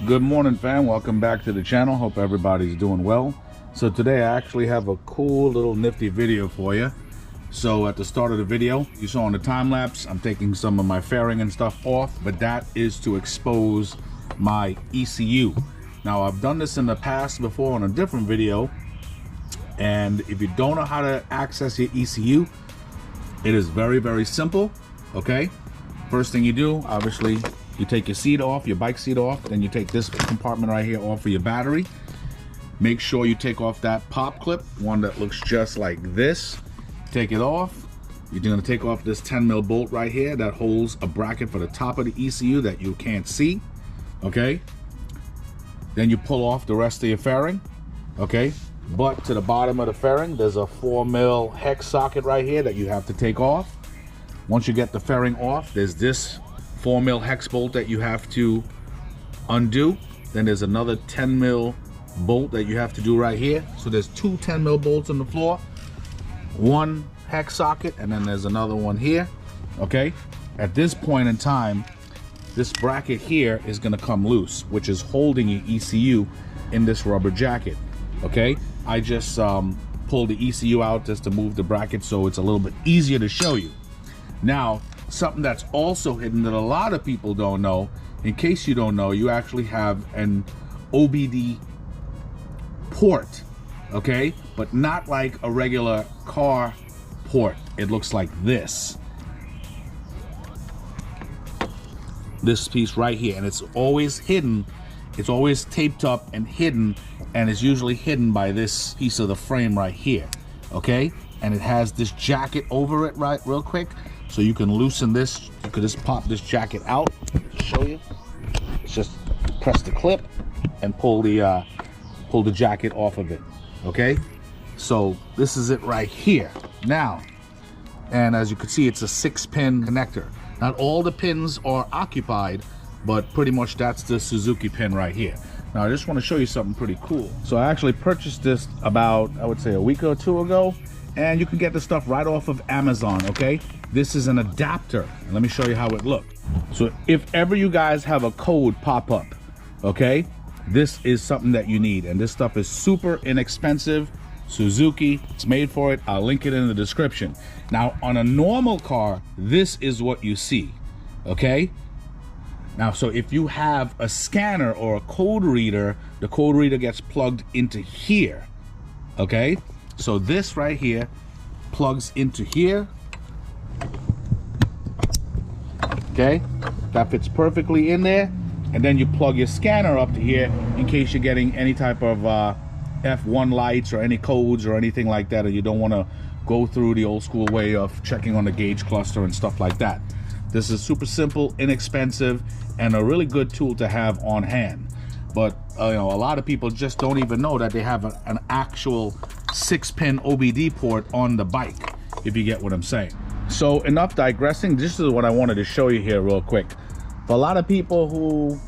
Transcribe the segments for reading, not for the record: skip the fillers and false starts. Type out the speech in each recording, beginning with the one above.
Good morning, fam. Welcome back to the channel. Hope everybody's doing well. So today I actually have a cool little nifty video for you. So at the start of the video, you saw in the time lapse, I'm taking some of my fairing and stuff off, but that is to expose my ECU. Now I've done this in the past before on a different video, and if you don't know how to access your ECU, it is very, very simple. Okay, first thing you do, obviously, you take your seat off, your bike seat off, then you take this compartment right here off for your battery. Make sure you take off that pop clip, one that looks just like this. Take it off. You're gonna take off this 10mm bolt right here that holds a bracket for the top of the ECU that you can't see, okay? Then you pull off the rest of your fairing, okay? But to the bottom of the fairing, there's a 4mm hex socket right here that you have to take off. Once you get the fairing off, there's this 4mm hex bolt that you have to undo. Then there's another 10mm bolt that you have to do right here. So there's two 10mm bolts on the floor, one hex socket, and then there's another one here. Okay, at this point in time, this bracket here is going to come loose, which is holding your ECU in this rubber jacket. Okay, I just pulled the ECU out just to move the bracket so it's a little bit easier to show you. Now, something that's also hidden that a lot of people don't know, in case you don't know, you actually have an OBD port, okay? But not like a regular car port. It looks like this. This piece right here, and it's always hidden. It's always taped up and hidden, and it's usually hidden by this piece of the frame right here, okay? And it has this jacket over it, right, real quick. So you can loosen this. You could just pop this jacket out. Show you. It's just press the clip and pull the jacket off of it. Okay. So this is it right here. Now, and as you can see, it's a 6-pin connector. Not all the pins are occupied, but pretty much that's the Suzuki pin right here. Now I just want to show you something pretty cool. So I actually purchased this about, I would say, a week or two ago. And you can get this stuff right off of Amazon, okay? This is an adapter. Let me show you how it looks. So if ever you guys have a code pop up, okay, this is something that you need. And this stuff is super inexpensive. Suzuki, it's made for it. I'll link it in the description. Now, on a normal car, this is what you see, okay? Now, so if you have a scanner or a code reader, the code reader gets plugged into here, okay? So this right here plugs into here. Okay, that fits perfectly in there. And then you plug your scanner up to here in case you're getting any type of F1 lights or any codes or anything like that, and you don't want to go through the old school way of checking on the gauge cluster and stuff like that. This is super simple, inexpensive, and a really good tool to have on hand. But you know, a lot of people just don't even know that they have an actual 6-pin OBD port on the bike, if you get what I'm saying. So enough digressing. This is what I wanted to show you here real quick. For a lot of people who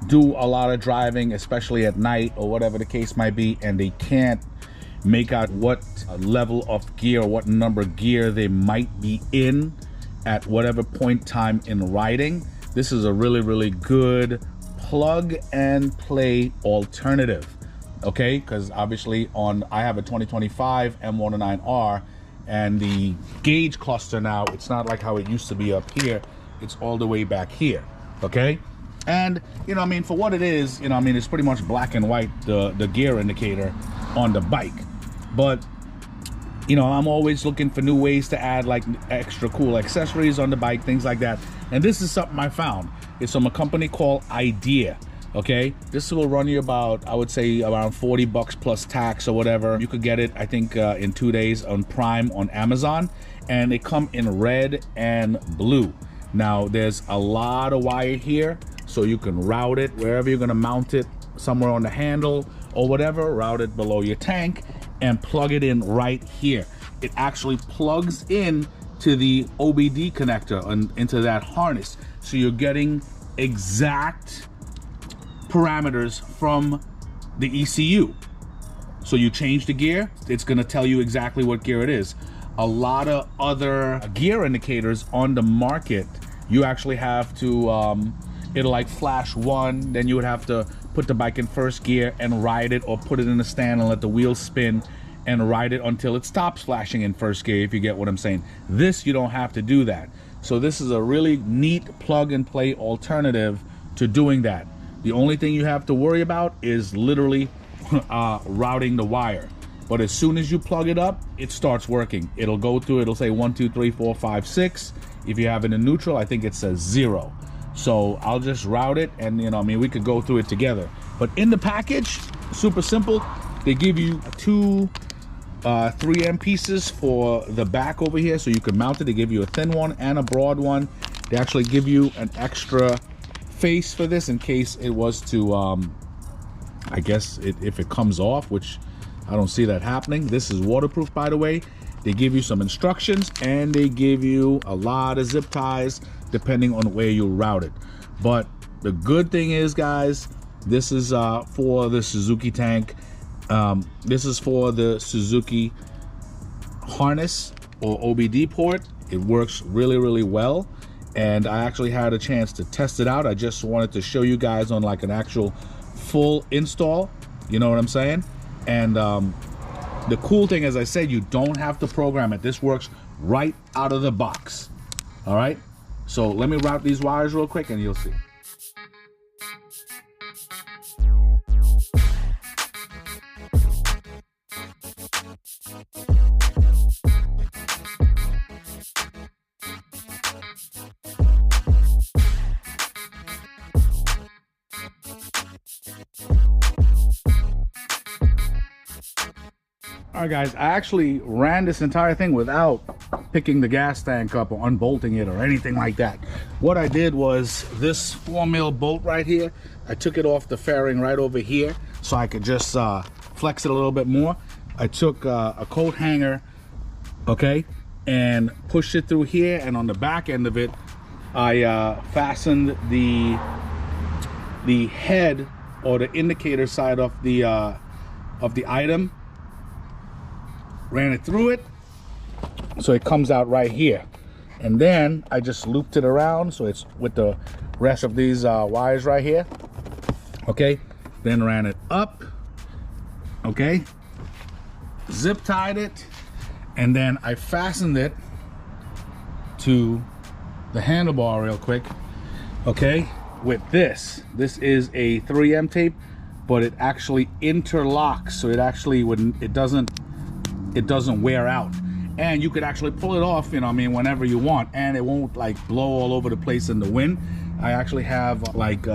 do a lot of driving, especially at night or whatever the case might be, and they can't make out what level of gear, what number gear they might be in at whatever point in time in riding, this is a really, really good plug and play alternative. Okay, because obviously I have a 2025 M109R, and the gauge cluster now, it's not like how it used to be up here. It's all the way back here, okay? And, you know, I mean, for what it is, you know, I mean, it's pretty much black and white, the gear indicator on the bike. But, you know, I'm always looking for new ways to add like extra cool accessories on the bike, things like that. And this is something I found. It's from a company called Idea. Okay, this will run you about, I would say, around 40 bucks plus tax or whatever. You could get it, I think, in 2 days on Prime on Amazon, and they come in red and blue. Now, there's a lot of wire here, so you can route it wherever you're gonna mount it, somewhere on the handle or whatever, route it below your tank and plug it in right here. It actually plugs in to the OBD connector and into that harness. So you're getting exact parameters from the ECU. So you change the gear, it's going to tell you exactly what gear it is. A lot of other gear indicators on the market, you actually have to it'll like flash 1, then you would have to put the bike in first gear and ride it, or put it in the stand and let the wheels spin and ride it until it stops flashing in first gear, if you get what I'm saying. This, you don't have to do that. So this is a really neat plug and play alternative to doing that. The only thing you have to worry about is literally routing the wire. But as soon as you plug it up, it starts working. It'll go through, it'll say 1, 2, 3, 4, 5, 6. If you have it in neutral, I think it says 0. So I'll just route it, and you know, I mean, we could go through it together. But in the package, super simple, they give you 2 3M pieces for the back over here, so you can mount it. They give you a thin one and a broad one. They actually give you an extra face for this in case it was to, I guess, if it comes off, which I don't see that happening. This is waterproof, by the way. They give you some instructions, and they give you a lot of zip ties depending on where you route it. But the good thing is, guys, this is for the Suzuki tank. This is for the Suzuki harness or OBD port. It works really, really well, and I actually had a chance to test it out. I just wanted to show you guys on like an actual full install, you know what I'm saying? And the cool thing, as I said, you don't have to program it. This works right out of the box. All right, so let me route these wires real quick and you'll see. All right, guys, I actually ran this entire thing without picking the gas tank up or unbolting it or anything like that. What I did was this 4mm bolt right here, I took it off the fairing right over here so I could just flex it a little bit more. I took a coat hanger, okay, and pushed it through here, and on the back end of it, I fastened the head or the indicator side of the item, ran it through it so it comes out right here, and then I just looped it around so it's with the rest of these wires right here, okay, then ran it up, okay, zip tied it, and then I fastened it to the handlebar real quick, okay, with this is a 3M tape, but it actually interlocks, so it actually it doesn't wear out, and you could actually pull it off, you know, I mean, whenever you want, and it won't like blow all over the place in the wind. I actually have like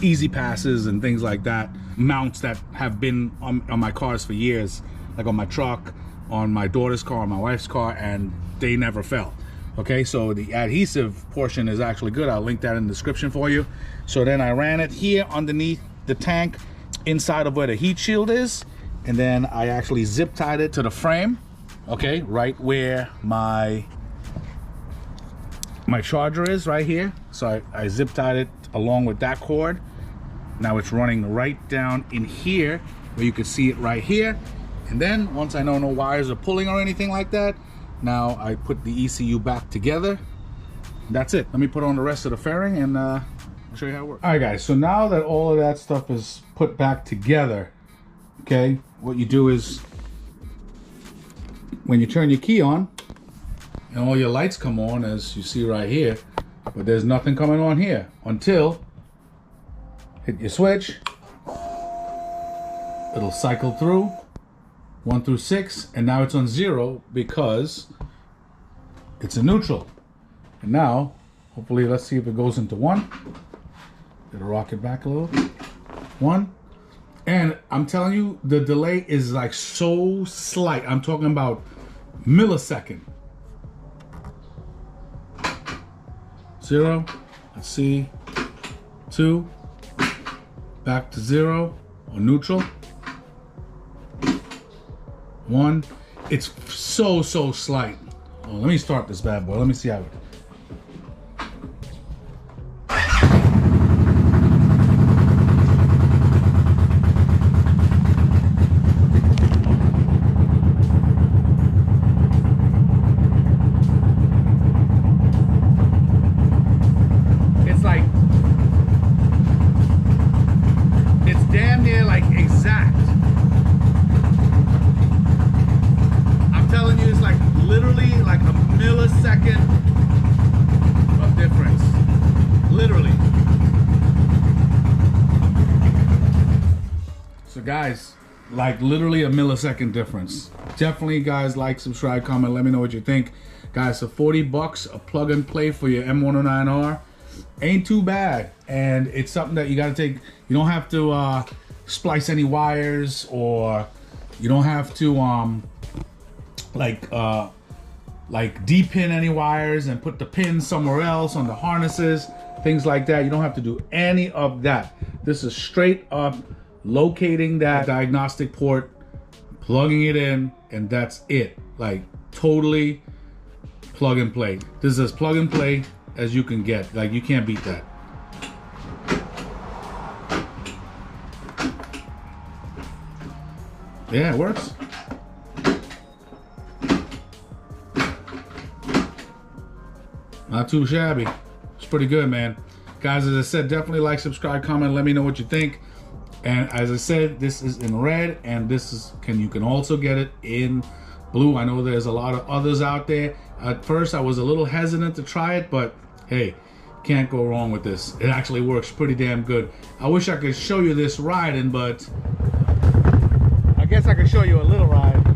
easy passes and things like that, mounts that have been on my cars for years, like on my truck, on my daughter's car, on my wife's car, and they never fell. Okay, so the adhesive portion is actually good. I'll link that in the description for you. So then I ran it here underneath the tank, inside of where the heat shield is, and then I actually zip tied it to the frame, okay, right where my charger is, right here. So I zip tied it along with that cord. Now it's running right down in here where you can see it right here. And then once I know no wires are pulling or anything like that, now I put the ECU back together. That's it. Let me put on the rest of the fairing and I'll show you how it works. All right, guys, so now that all of that stuff is put back together, okay, what you do is when you turn your key on and all your lights come on, as you see right here, but there's nothing coming on here until hit your switch. It'll cycle through 1 through 6, and now it's on 0 because it's a neutral. And now hopefully, let's see if it goes into 1. It'll rock it back a little. 1. And I'm telling you, the delay is like so slight. I'm talking about millisecond. 0. Let's see. 2. Back to 0 or neutral. 1. It's so slight. Oh, let me start this bad boy. Let me see how it. guys, like literally a millisecond difference. Definitely, guys, like, subscribe, comment, let me know what you think. Guys, for 40 bucks, a plug and play for your M109R ain't too bad. And it's something that you gotta take, you don't have to splice any wires, or you don't have to like de-pin any wires and put the pins somewhere else on the harnesses, things like that. You don't have to do any of that. This is straight up locating that diagnostic port, plugging it in, and that's it. Like totally plug and play. This is as plug and play as you can get. Like, you can't beat that. Yeah, it works. Not too shabby. It's pretty good, man. Guys, as I said, definitely like, subscribe, comment, let me know what you think. And as I said, this is in red, and this is you can also get it in blue. I know there's a lot of others out there. At first I was a little hesitant to try it, but hey, can't go wrong with this. It actually works pretty damn good. I wish I could show you this riding, but I guess I could show you a little ride.